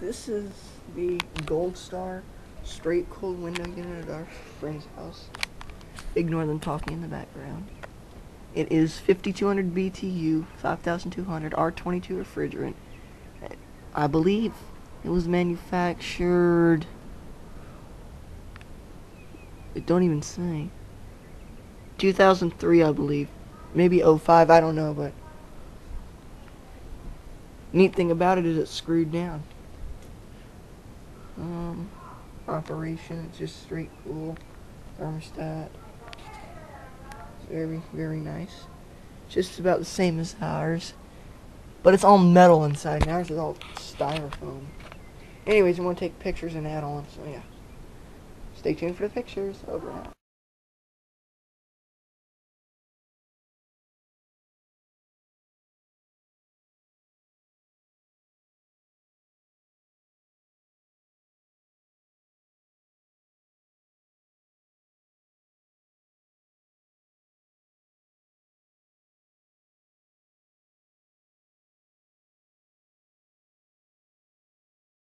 This is the GoldStar straight cold window unit at our friend's house. Ignore them talking in the background. It is 5200 BTU, 5200 R22 refrigerant. I believe it was manufactured. It don't even say. 2003, I believe. Maybe 05, I don't know, but neat thing about it is it's screwed down. Operation, it's just straight cool. Thermostat. It's very, very nice. Just about the same as ours. But it's all metal inside, and ours is all styrofoam. Anyways, I'm going to take pictures and add on, so yeah. Stay tuned for the pictures. Over and out.